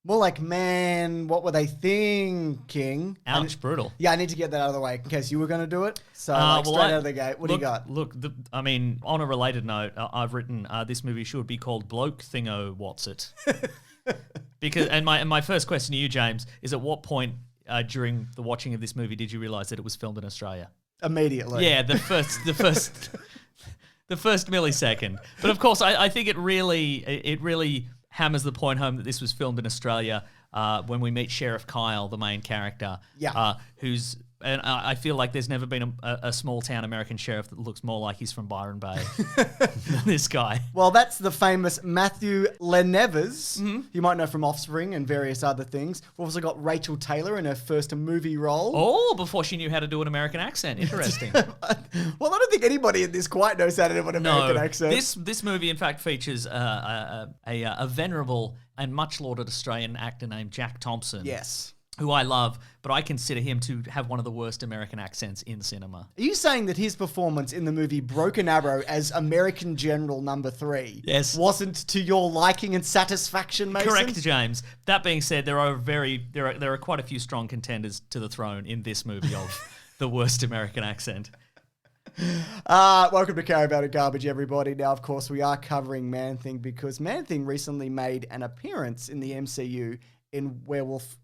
More like, man, what were they thinking? Ouch, brutal. Yeah, I need to get that out of the way in case you were going to do it. So, straight out of the gate, what do you got? Look, on a related note, I've written this movie should be called Bloke Thingo What's It? And my first question to you, James, is at what point during the watching of this movie did you realise that it was filmed in Australia? Immediately. Yeah, the first millisecond. But of course, I think it really hammers the point home that this was filmed in Australia when we meet Sheriff Kyle, the main character, and I feel like there's never been a small-town American sheriff that looks more like he's from Byron Bay than this guy. Well, that's the famous Matthew Lenevers. You might know from Offspring and various other things. We've also got Rachel Taylor in her first movie role. Oh, before she knew how to do an American accent. Interesting. Well, I don't think anybody in this quite knows how to do an American accent. This movie, in fact, features a venerable and much lauded Australian actor named Jack Thompson. Yes. Who I love, but I consider him to have one of the worst American accents in cinema. Are you saying that his performance in the movie Broken Arrow as American General Number 3 wasn't to your liking and satisfaction, Mason? Correct, James. That being said, there are quite a few strong contenders to the throne in this movie of the worst American accent. Welcome to Caravan and Garbage, everybody. Now, of course, we are covering Man-Thing because Man-Thing recently made an appearance in the MCU in Werewolf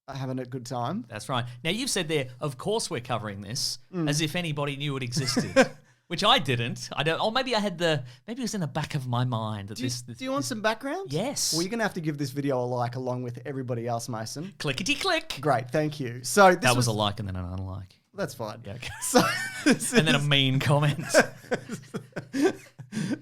Having a Good Time. That's right. Now, you've said there, of course we're covering this, as if anybody knew it existed, which I didn't. I don't. Or maybe maybe it was in the back of my mind. That do you want some background? Yes. Well, you're going to have to give this video a like along with everybody else, Mason. Clickety-click. Great, thank you. So that was a like and then an unlike. That's fine. Yeah, okay. So, and then a mean comment.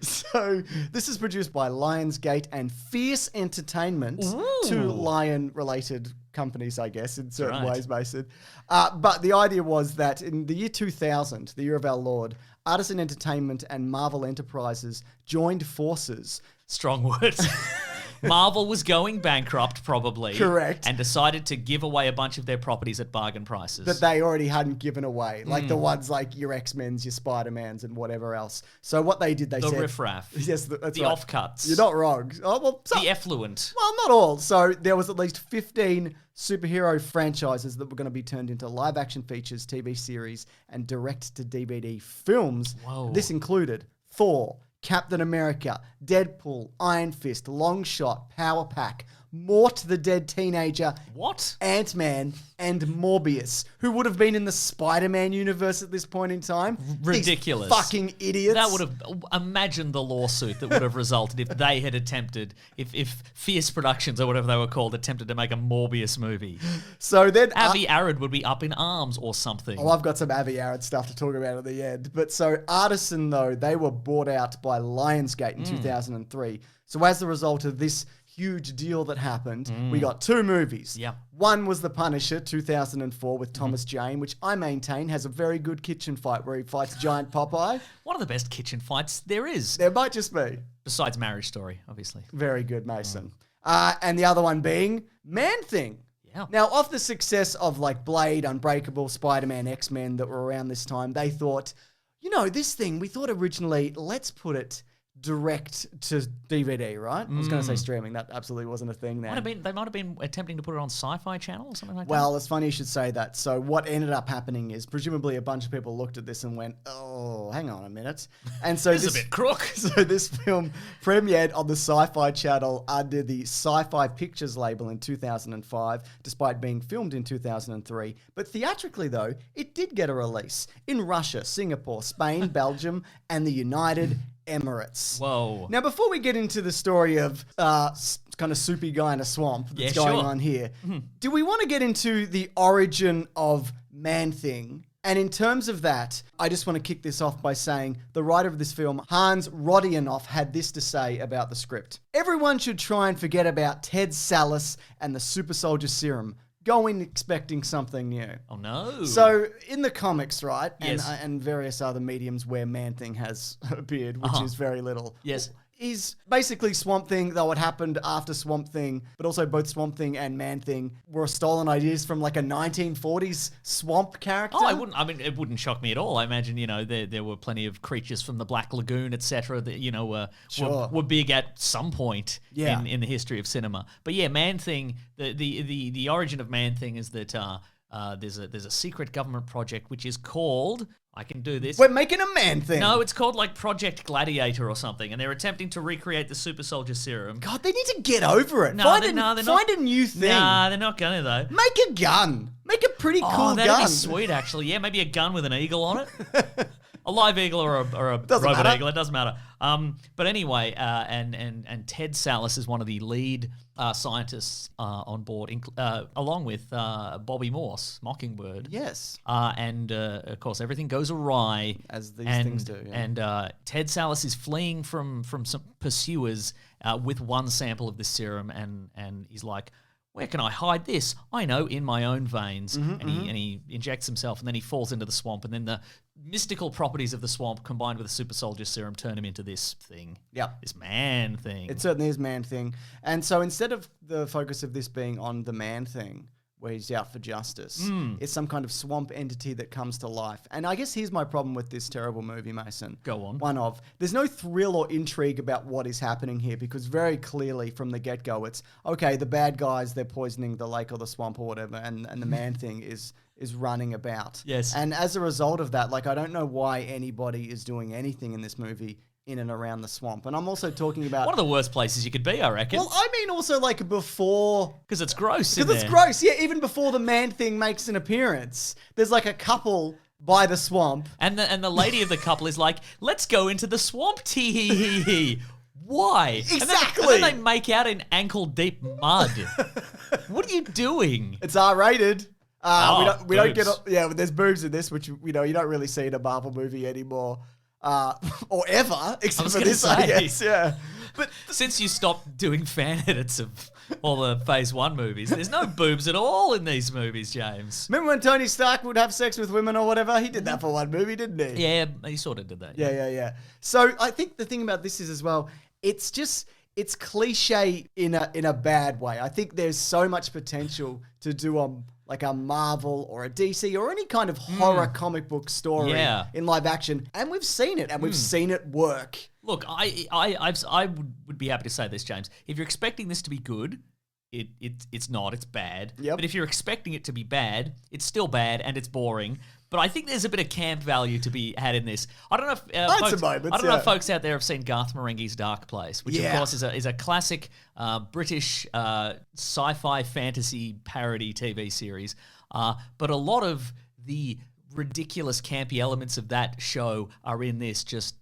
So this is produced by Lionsgate and Fierce Entertainment, two lion-related companies, I guess, in certain ways, Mason. But the idea was that in the year 2000, the year of our Lord, Artisan Entertainment and Marvel Enterprises joined forces. Strong words. Marvel was going bankrupt, probably. Correct. And decided to give away a bunch of their properties at bargain prices. That they already hadn't given away. Like the ones like your X-Men's, your Spider-Mans, and whatever else. So what they did, they said... The riffraff. Yes, that's the right. offcuts. You're not wrong. Oh, well, the effluent. Well, not all. So there was at least 15 superhero franchises that were going to be turned into live-action features, TV series, and direct-to-DVD films. Whoa. This included Thor, Captain America, Deadpool, Iron Fist, Longshot, Power Pack, Mort the Dead Teenager, what? Ant-Man, and Morbius, who would have been in the Spider-Man universe at this point in time. Ridiculous. These fucking idiots. That would have... Imagine the lawsuit that would have resulted if they had attempted... If Fierce Productions, or whatever they were called, attempted to make a Morbius movie. So then... Avi Arad would be up in arms or something. Oh, I've got some Avi Arad stuff to talk about at the end. But so Artisan, though, they were bought out by Lionsgate in 2003. So as a result of this huge deal that happened, we got two movies. Yep. One was The Punisher, 2004, with Thomas Jane, which I maintain has a very good kitchen fight where he fights Giant Popeye. One of the best kitchen fights there is. There might just be. Besides Marriage Story, obviously. Very good, Mason. And the other one being Man-Thing. Yeah. Now, off the success of like Blade, Unbreakable, Spider-Man, X-Men that were around this time, they thought, you know, this thing, we thought originally, let's put it direct to DVD, right? I was going to say streaming. That absolutely wasn't a thing then. They might have been attempting to put it on Sci-Fi Channel or something like that. Well, it's funny you should say that. So what ended up happening is presumably a bunch of people looked at this and went, oh, hang on a minute. And so this is a bit crook. So this film premiered on the Sci-Fi Channel under the Sci-Fi Pictures label in 2005, despite being filmed in 2003. But theatrically, though, it did get a release in Russia, Singapore, Spain, Belgium, and the United Emirates. Whoa. Now, before we get into the story of kind of soupy guy in a swamp that's going on here, do we want to get into the origin of Man-Thing? And in terms of that, I just want to kick this off by saying the writer of this film, Hans Rodionov, had this to say about the script. Everyone should try and forget about Ted Sallis and the super soldier serum. Go in expecting something new. Oh, no. So, in the comics, right, Yes. and various other mediums where Man-Thing has appeared, which is very little. Yes. is basically Swamp Thing, though it happened after Swamp Thing, but also both Swamp Thing and Man-Thing were stolen ideas from like a 1940s swamp character. Oh, it wouldn't shock me at all. I imagine, there were plenty of creatures from the Black Lagoon, etc. that, were big at some point in the history of cinema. But yeah, Man-Thing, the origin of Man-Thing is that there's a secret government project which is called, I can do this. We're making a Man-Thing. No, it's called like Project Gladiator or something, and they're attempting to recreate the super soldier serum. God, they need to get over it. No, Find a new thing. Nah, they're not gonna though. Make a gun. Make a pretty cool gun. Oh, that'd be sweet, actually. Yeah, maybe a gun with an eagle on it. A live eagle or a robot eagle, it doesn't matter. But anyway, and Ted Sallis is one of the lead scientists on board, along with Bobby Morse, Mockingbird. Yes. And of course, everything goes awry. As these things do. Yeah. And Ted Sallis is fleeing from some pursuers with one sample of this serum, and he's like, where can I hide this? I know, in my own veins. And he injects himself, and then he falls into the swamp, and then the mystical properties of the swamp combined with the super soldier serum turn him into this thing. Yep. This Man-Thing. It certainly is Man-Thing. And so instead of the focus of this being on the Man-Thing, where he's out for justice, it's some kind of swamp entity that comes to life. And I guess here's my problem with this terrible movie, Mason. Go on. There's no thrill or intrigue about what is happening here, because very clearly from the get-go, it's, okay, the bad guys, they're poisoning the lake or the swamp or whatever, and the Man-Thing is running about. Yes. And as a result of that, like, I don't know why anybody is doing anything in this movie in and around the swamp. And I'm also talking about... one of the worst places you could be, I reckon. Well, I mean also like before... Because it's gross in Because it's gross, yeah. Even before the Man-Thing makes an appearance, there's like a couple by the swamp. And the lady of the couple is like, let's go into the swamp, tee-hee-hee-hee. Why? Exactly. And then they make out in ankle-deep mud. What are you doing? It's R-rated. We don't get... boobs. Yeah, there's boobs in this, which, you don't really see in a Marvel movie anymore. Or ever, except for this, I guess, yeah. But since you stopped doing fan edits of all the Phase 1 movies, there's no boobs at all in these movies, James. Remember when Tony Stark would have sex with women or whatever? He did that for one movie, didn't he? Yeah, he sort of did that. Yeah. So I think the thing about this is as well, it's cliche in a bad way. I think there's so much potential to do like a Marvel or a DC or any kind of horror comic book story in live action. And we've seen it, and we've seen it work. Look, I would be happy to say this, James. If you're expecting this to be good, it's not. It's bad. Yep. But if you're expecting it to be bad, it's still bad and it's boring. But I think there's a bit of camp value to be had in this. I don't know if folks out there have seen Garth Marenghi's Dark Place, which of course is a classic British sci-fi fantasy parody TV series. But a lot of the ridiculous campy elements of that show are in this, just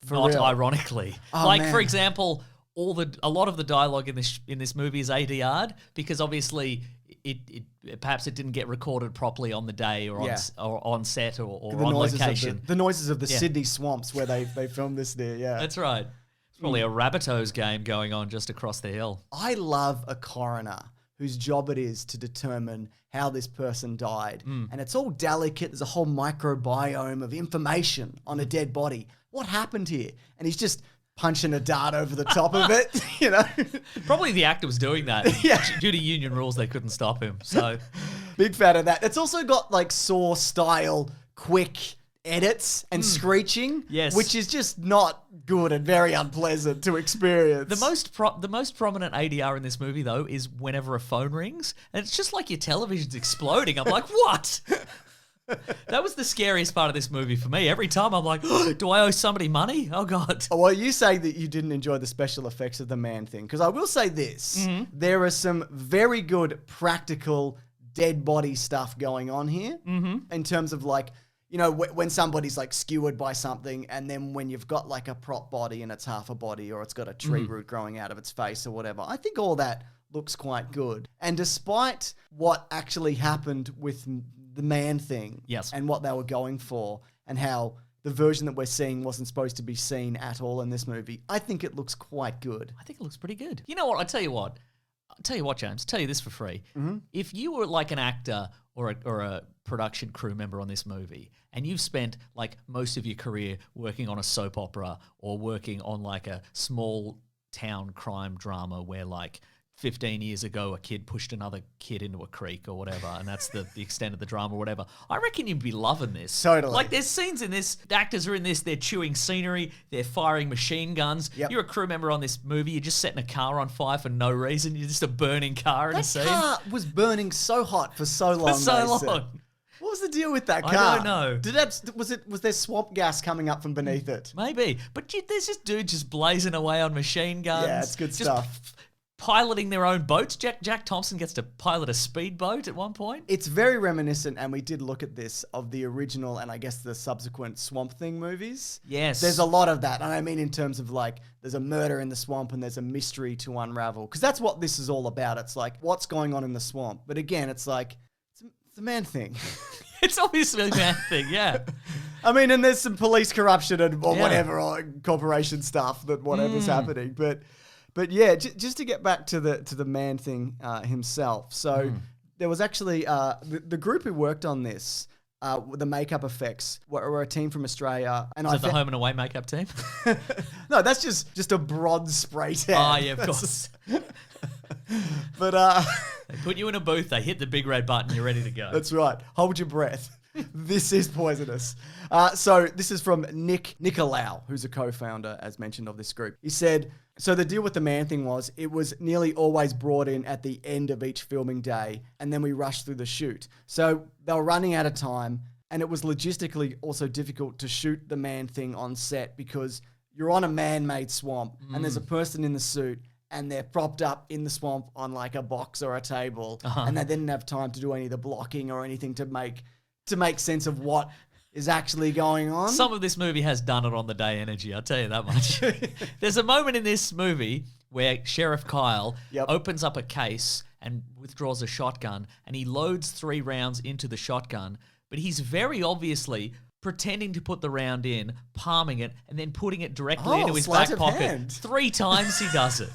not ironically. For example, a lot of the dialogue in this movie is ADR'd because obviously it perhaps it didn't get recorded properly on the day or on set or on location. The noises of the Sydney swamps where they filmed this there. Yeah, that's right. It's probably a Rabbitohs game going on just across the hill. I love a coroner whose job it is to determine how this person died. And it's all delicate. There's a whole microbiome of information on a dead body. What happened here? And he's just punching a dart over the top of it, Probably the actor was doing that. Due to union rules, they couldn't stop him. So, big fan of that. It's also got like Saw-style quick edits and screeching, which is just not good and very unpleasant to experience. The most prominent ADR in this movie, though, is whenever a phone rings, and it's just like your television's exploding. I'm like, what? That was the scariest part of this movie for me. Every time I'm like, oh, do I owe somebody money? Oh, God. Well, you say that you didn't enjoy the special effects of the Man-Thing, because I will say this. There are some very good practical dead body stuff going on here in terms of like, when somebody's like skewered by something, and then when you've got like a prop body and it's half a body or it's got a tree root growing out of its face or whatever. I think all that looks quite good. And despite what actually happened with the Man-Thing and what they were going for and how the version that we're seeing wasn't supposed to be seen at all in this movie, I think it looks quite good. I think it looks pretty good. You know what? I tell you what. I'll tell you what, James, tell you this for free. Mm-hmm. If you were like an actor or a production crew member on this movie, and you've spent like most of your career working on a soap opera or working on like a small town crime drama where like 15 years ago a kid pushed another kid into a creek or whatever, and that's the extent of the drama or whatever, I reckon you'd be loving this. Totally. Like there's scenes in this, the actors are in this, they're chewing scenery, they're firing machine guns. Yep. You're a crew member on this movie, you're just setting a car on fire for no reason, you're just a burning car in a scene. That car was burning so hot for so long. What was the deal with that car? I don't know. Was there swamp gas coming up from beneath it? Maybe. But there's this dude just blazing away on machine guns. Yeah, it's good stuff. Piloting their own boats. Jack Thompson gets to pilot a speedboat at one point. It's very reminiscent, and we did look at this, of the original and I guess the subsequent Swamp Thing movies. Yes. There's a lot of that. And I mean in terms of like, there's a murder in the swamp and there's a mystery to unravel. Because that's what this is all about. It's like, what's going on in the swamp? But again, it's like, it's a man thing. It's obviously a man thing, yeah. I mean, and there's some police corruption or whatever, or corporation stuff that whatever's happening. But yeah, just to get back to the man thing himself. So there was actually the group who worked on this, the makeup effects, were a team from Australia. And Is it the home and away makeup team? No, that's just a bronze spray tan. Oh, yeah, of course. But they put you in a booth, they hit the big red button, you're ready to go. That's right. Hold your breath. This is poisonous. So this is from Nick Nicolau, who's a co-founder, as mentioned, of this group. He said, so the deal with the man thing was it was nearly always brought in at the end of each filming day, and then we rushed through the shoot. So they were running out of time, and it was logistically also difficult to shoot the man thing on set because you're on a man-made swamp, and there's a person in the suit, and they're propped up in the swamp on like a box or a table, and they didn't have time to do any of the blocking or anything to make sense of what is actually going on. Some of this movie has done it on the day energy, I'll tell you that much. There's a moment in this movie where Sheriff Kyle opens up a case and withdraws a shotgun, and he loads 3 rounds into the shotgun, but he's very obviously pretending to put the round in, palming it, and then putting it directly into his back pocket. Hand. 3 times he does it.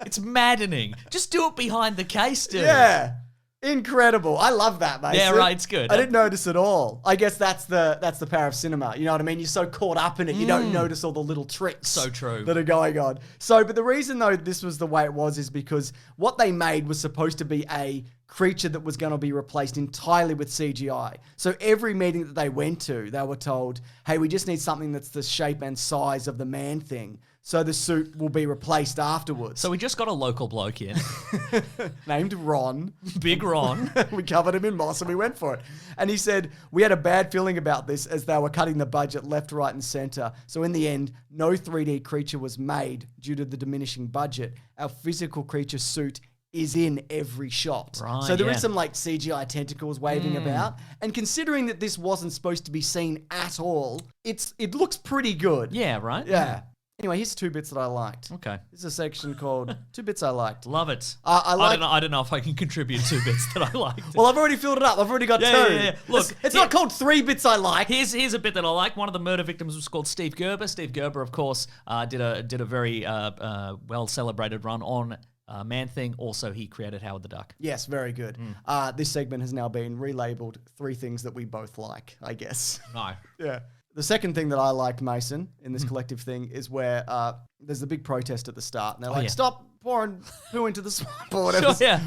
It's maddening. Just do it behind the case, dude. Yeah. Incredible. I love that, mate. Yeah, right. It's good. I didn't notice at all. I guess that's the power of cinema. You know what I mean? You're so caught up in it, you don't notice all the little tricks. So true. That are going on. So, but the reason though this was the way it was is because what they made was supposed to be a creature that was going to be replaced entirely with CGI. So every meeting that they went to, they were told, hey, we just need something that's the shape and size of the man thing. So the suit will be replaced afterwards. So we just got a local bloke in. Named Ron. Big Ron. We covered him in moss and we went for it. And he said, we had a bad feeling about this as they were cutting the budget left, right, and center. So in the end, no 3D creature was made due to the diminishing budget. Our physical creature suit is in every shot. Right, so there is some like CGI tentacles waving about. And considering that this wasn't supposed to be seen at all, it looks pretty good. Yeah, right? Yeah. Anyway, here's 2 bits that I liked. Okay. This is a section called 2 bits I liked. Love it. I don't know if I can contribute 2 bits that I liked. Well, I've already filled it up. I've already got 2. Yeah. Look, it's not called 3 bits I like. Here's a bit that I like. One of the murder victims was called Steve Gerber. Steve Gerber, of course, did a very well celebrated run on Man Thing. Also, he created Howard the Duck. Yes, very good. This segment has now been relabeled 3 things that we both like, I guess. No. Yeah. The second thing that I liked, Mason, in this collective thing is where there's the big protest at the start. And they're like, stop pouring poo into the swamp or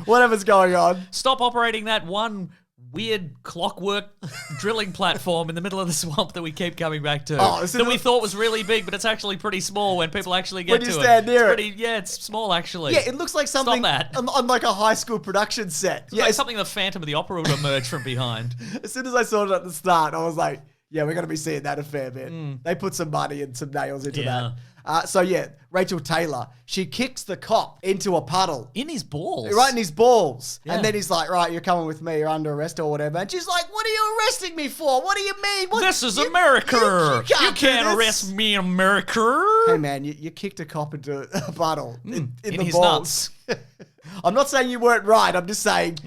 whatever's going on. Stop operating that one weird clockwork drilling platform in the middle of the swamp that we keep coming back to. That we thought was really big, but it's actually pretty small when people actually get to it. When you stand near it. Yeah, it's small actually. Yeah, it looks like something on like a high school production set. It's like something the Phantom of the Opera would emerge from behind. As soon as I saw it at the start, I was like, yeah, we're going to be seeing that a fair bit. They put some money and some nails into that. So Rachel Taylor, she kicks the cop into a puddle. In his balls? Right in his balls. Yeah. And then he's like, right, you're coming with me, you're under arrest or whatever. And she's like, what are you arresting me for? What do you mean? This is America. You can't arrest me, America. Hey, man, you kicked a cop into a puddle in the his balls. Nuts. I'm not saying you weren't right. I'm just saying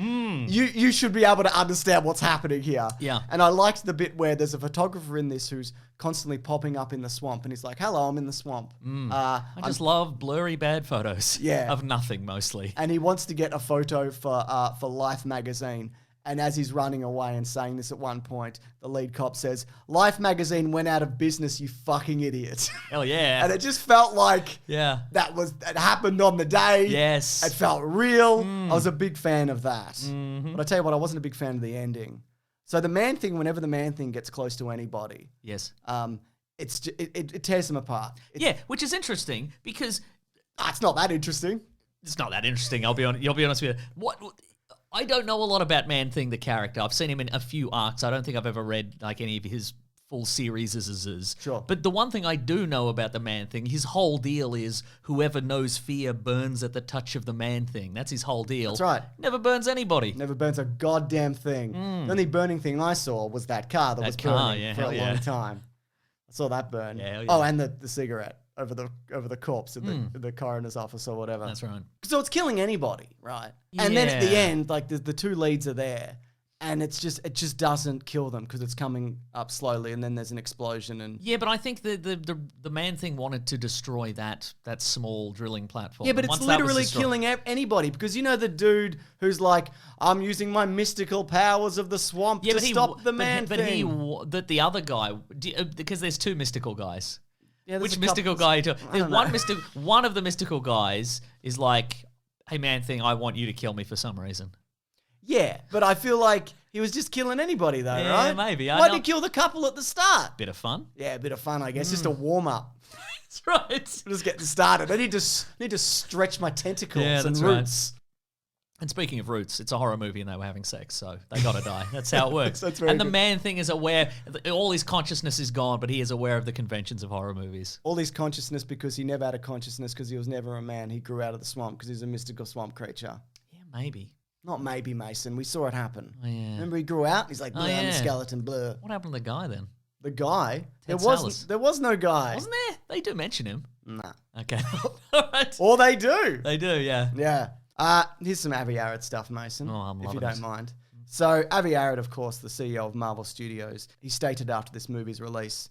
You should be able to understand what's happening here. Yeah. And I liked the bit where there's a photographer in this who's constantly popping up in the swamp, and he's like, "Hello, I'm in the swamp." I just love blurry bad photos. Yeah. Of nothing mostly. And he wants to get a photo for Life magazine. And as he's running away and saying this at one point, the lead cop says, "Life magazine went out of business, you fucking idiot." Hell yeah. And it just felt like Yeah. it happened on the day. Yes. It felt real. I was a big fan of that. But I tell you what, I wasn't a big fan of the ending. So the man thing, whenever the man thing gets close to anybody, Yes. it tears them apart. Yeah, which is interesting because It's not that interesting. it's not that interesting. You'll be honest with you. What I don't know a lot about Man Thing, the character. I've seen him in a few arcs. I don't think I've ever read like any of his full series. Sure. But the one thing I do know about the Man Thing, his whole deal is whoever knows fear burns at the touch of the Man Thing. That's his whole deal. That's right. Never burns anybody. Never burns a goddamn thing. The only burning thing I saw was that car that was burning for a long time. I saw that burn. Yeah, hell yeah. Oh, and the cigarette over the corpse in the coroner's office or whatever. That's right. So it's killing anybody, right? And then at the end, like the two leads are there, and it just doesn't kill them because it's coming up slowly, and then there's an explosion. And Yeah, but I think the Man Thing wanted to destroy that small drilling platform. yeah, but And it's once that was literally destroyed- killing anybody because you know the dude who's like, "I'm using my mystical powers of the swamp to stop the man thing." But the other guy, because there's two mystical guys. Yeah, Which mystical guy? There's one of the mystical guys is like, "Hey, Man Thing, I want you to kill me for some reason." Yeah, but I feel like he was just killing anybody though, Yeah, right? maybe. Why did he kill the couple at the start? Bit of fun. Yeah, a bit of fun, I guess. Just a warm up. That's right. Just getting started. I need to stretch my tentacles and that's right. roots. And speaking of roots, it's a horror movie and they were having sex, so they gotta die. That's how it works. That's very and the good. Man Thing is aware, all his consciousness is gone, but he is aware of the conventions of horror movies. All his consciousness because he never had a consciousness because he was never a man. He grew out of the swamp because he's a mystical swamp creature. Yeah, maybe. Not maybe, Mason. We saw it happen. Oh, yeah. Remember he grew out and he's like, blur, I'm a skeleton, blur. What happened to the guy then? The guy? There Salas. was no guy. Wasn't there? They do mention him. Nah. Okay. All right. Or they do. They do, yeah. Yeah. Here's some Avi Arad stuff, Mason. Oh, I'm if loving you don't it. mind. So Avi Arad, of course, the CEO of Marvel Studios, he stated after this movie's release,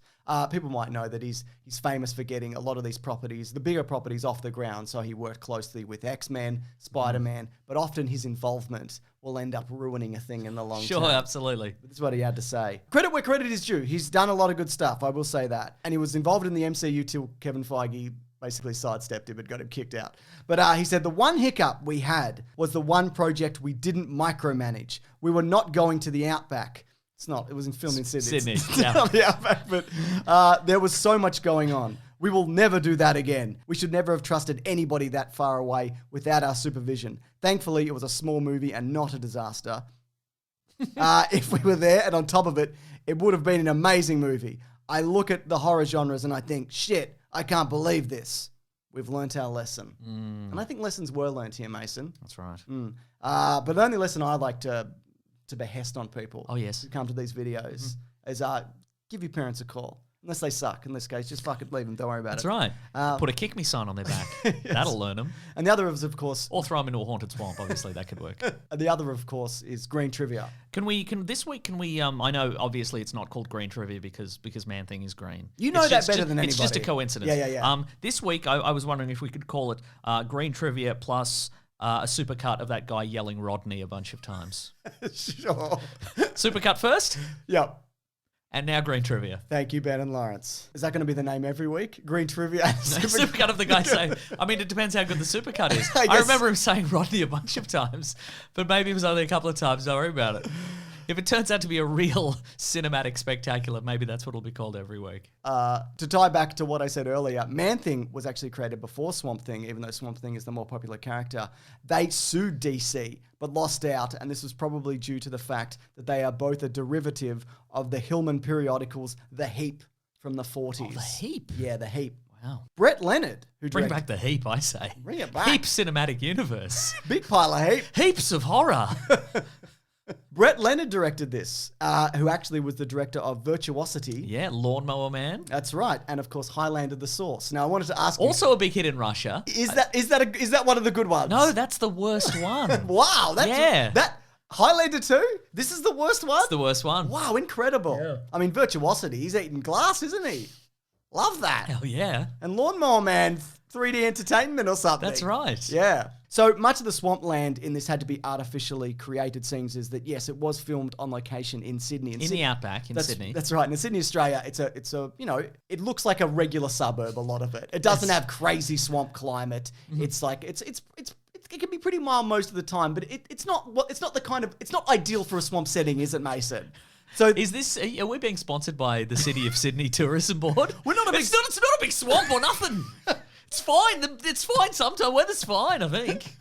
people might know that he's famous for getting a lot of these properties, the bigger properties, off the ground. So he worked closely with X-Men, Spider-Man, but often his involvement will end up ruining a thing in the long term. Sure, absolutely. This is what he had to say. Credit where credit is due. He's done a lot of good stuff, I will say that. And he was involved in the MCU till Kevin Feige basically sidestepped him and got him kicked out. But he said the one hiccup we had was the one project we didn't micromanage. We were not going to the Outback. It's not. It was filmed in Sydney. It's yeah. not the Outback, but there was so much going on. We will never do that again. We should never have trusted anybody that far away without our supervision. Thankfully, it was a small movie and not a disaster. If we were there and on top of it, it would have been an amazing movie. I look at the horror genres and I think, shit, I can't believe this. We've learnt our lesson. And I think lessons were learnt here, Mason. That's right. But the only lesson I like to behest on people Oh, yes. who come to these videos is give your parents a call. Unless they suck. In this case, just fucking leave them. Don't worry about That's it. right. Put a kick me sign on their back. Yes. That'll learn them. And the other of course, Or throw them into a haunted swamp. Obviously, that could work. the other of course is green trivia. This week, I know obviously it's not called green trivia because Man Thing is green. You know that better than anybody. It's just a coincidence. Yeah. This week, I was wondering if we could call it green trivia plus a supercut of that guy yelling Rodney a bunch of times. Sure. Supercut first, Yep. and now green trivia. Thank you, Ben and Lawrence. Is that going to be the name every week? Green trivia. Supercut of the guy saying, I mean, it depends how good the supercut is. I I guess- remember him saying Rodney a bunch of times, but maybe it was only a couple of times. Don't worry about it. If it turns out to be a real cinematic spectacular, maybe that's what it'll be called every week. To tie back to what I said earlier, Man-Thing was actually created before Swamp Thing, even though Swamp Thing is the more popular character. They sued DC, but lost out, and this was probably due to the fact that they are both a derivative of the Hillman periodicals, The Heap, from the 40s. Oh, The Heap? Yeah, The Heap. Wow. Brett Leonard, who Bring directed... back the heap, I say. Bring it back. Heap cinematic universe. Big pile of heap. Heaps of horror. Brett Leonard directed this, who actually was the director of Virtuosity. Yeah, Lawnmower Man. That's right, and of course Highlander: The Source. Now I wanted to ask you, Also a big hit in Russia. is that one of the good ones? No, that's the worst one. Wow, that's Yeah. Highlander 2? This is the worst one? It's the worst one. Wow, incredible. Yeah. I mean, Virtuosity, he's eating glass, isn't he? Love that. Hell yeah. And Lawnmower Man, 3D entertainment or something. That's right. Yeah. So much of the swampland in this had to be artificially created scenes is that, yes, it was filmed on location in Sydney. In the outback in Sydney. That's right. And in Sydney, Australia, it's a it looks like a regular suburb, a lot of it. It doesn't have crazy swamp climate. Mm-hmm. It's like, it can be pretty mild most of the time, but it's not ideal for a swamp setting, is it, Mason? So are we being sponsored by the City of Sydney Tourism Board? We're not It's not a big swamp or nothing. It's fine. It's fine sometimes. Weather's fine, I think.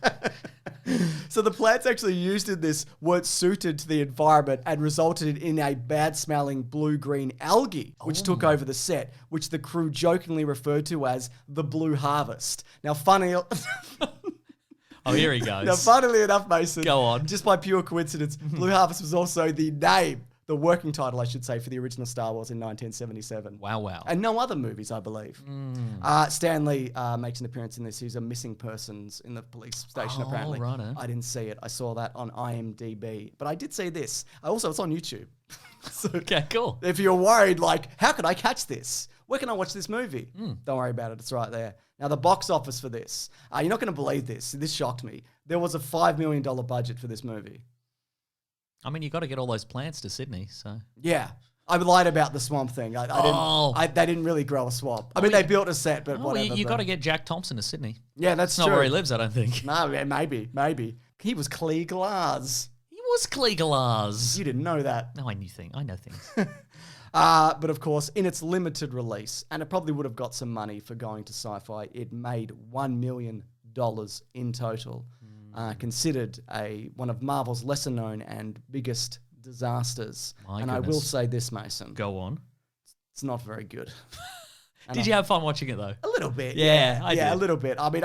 So the plants actually used in this weren't suited to the environment and resulted in a bad-smelling blue-green algae, which took over the set, which the crew jokingly referred to as the Blue Harvest. Now, Oh, here he goes. Now, funnily enough, Mason, go on. Just by pure coincidence, Blue Harvest was also the name, the working title, I should say, for the original Star Wars in 1977. Wow. And no other movies, I believe. Stanley makes an appearance in this. He's a missing persons in the police station, apparently. Righto. I didn't see it. I saw that on IMDb. But I did see this. It's on YouTube. So okay, cool. if you're worried, like, how can I catch this? Where can I watch this movie? Don't worry about it. It's right there. Now, the box office for this, you're not going to believe this. This shocked me. There was a $5 million budget for this movie. I mean, you got to get all those plants to Sydney, so. Yeah. I lied about the swamp thing. They didn't really grow a swamp. I mean, they built a set, but whatever. You got to get Jack Thompson to Sydney. Yeah, that's not true. where he lives, I don't think. No, yeah, maybe. He was Clee Glass. He was Clee Glass. You didn't know that. No, I know things. But of course, in its limited release, and it probably would have got some money for going to sci-fi, it made $1 million in total. Considered one of Marvel's lesser known and biggest disasters. My goodness. I will say this, Mason. Go on. It's not very good. Did you have fun watching it though? A little bit. Yeah, I did. A little bit. I mean,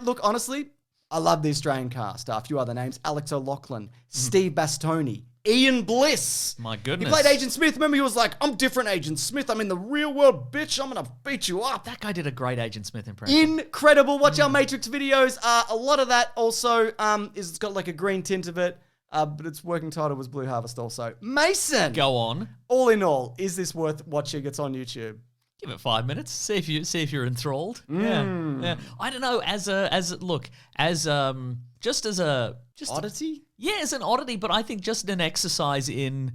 look, honestly, I love the Australian cast. A few other names: Alex O'Loughlin, Steve Bastoni, Ian Bliss. My goodness. He played Agent Smith. Remember, he was like, I'm different Agent Smith. I'm in the real world, bitch. I'm going to beat you up. That guy did a great Agent Smith impression. Incredible. Watch our Matrix videos. A lot of that also it's got like a green tint of it, but its working title was Blue Harvest also. Mason. Go on. All in all, is this worth watching? It's on YouTube. Give it 5 minutes. See if you're enthralled. Yeah. I don't know. Oddity? Yeah, as an oddity, but I think just an exercise in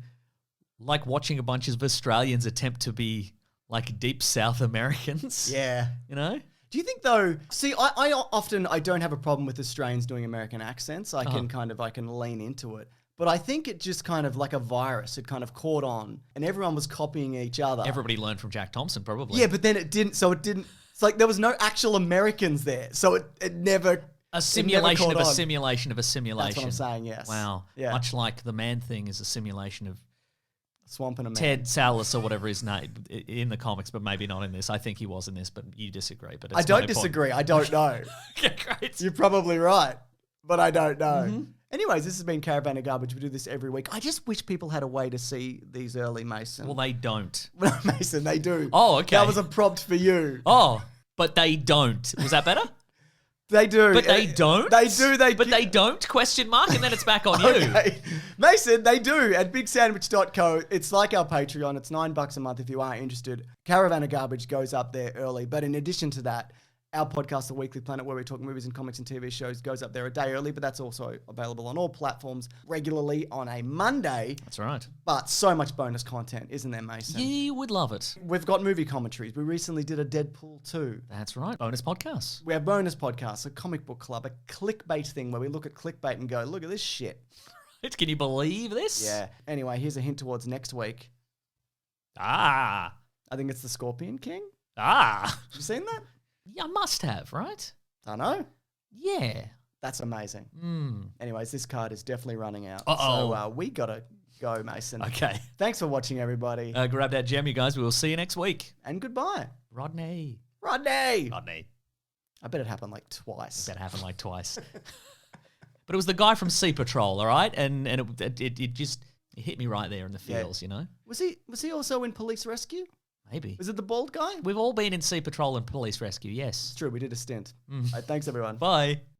like watching a bunch of Australians attempt to be like deep South Americans. Yeah. You know? Do you think though, see, I don't have a problem with Australians doing American accents. I can lean into it. But I think it just kind of like a virus. It kind of caught on and everyone was copying each other. Everybody learned from Jack Thompson probably. Yeah, but then it didn't, it's like there was no actual Americans there. So it never... A simulation of a simulation of a simulation. That's what I'm saying, yes. Wow. Yeah. Much like the Man Thing is a simulation of Swamp and a Man. Ted Salas or whatever his name in the comics, but maybe not in this. I think he was in this, but you disagree. But I don't disagree. I don't know. Okay, great. You're probably right, but I don't know. Mm-hmm. Anyways, this has been Caravan of Garbage. We do this every week. I just wish people had a way to see these early, Mason. Well, they don't. Mason, they do. Oh, okay. That was a prompt for you. Oh, but they don't. Was that better? They do. But they don't? They do. But they don't? Question mark, and then it's back on you. Okay. Mason, they do. At bigsandwich.co, it's like our Patreon. It's $9 a month if you are interested. Caravan of Garbage goes up there early. But in addition to that, our podcast, The Weekly Planet, where we talk movies and comics and TV shows, goes up there a day early, but that's also available on all platforms regularly on a Monday. That's right. But so much bonus content, isn't there, Mason? You would love it. We've got movie commentaries. We recently did a Deadpool 2. That's right. Bonus podcasts. We have bonus podcasts, a comic book club, a clickbait thing where we look at clickbait and go, look at this shit. Can you believe this? Yeah. Anyway, here's a hint towards next week. I think it's the Scorpion King. Have you seen that? Yeah, I must have, right? I know. Yeah. That's amazing. Anyways, this card is definitely running out. Uh-oh. So we got to go, Mason. Okay. Thanks for watching, everybody. Grab that gem, you guys. We will see you next week. And goodbye. Rodney. I bet it happened like twice. But it was the guy from Sea Patrol, all right? And it just hit me right there in the feels, you know? Was he also in Police Rescue? Maybe. Was it the bald guy? We've all been in Sea Patrol and Police Rescue, yes. It's true, we did a stint. Thanks, everyone. Bye.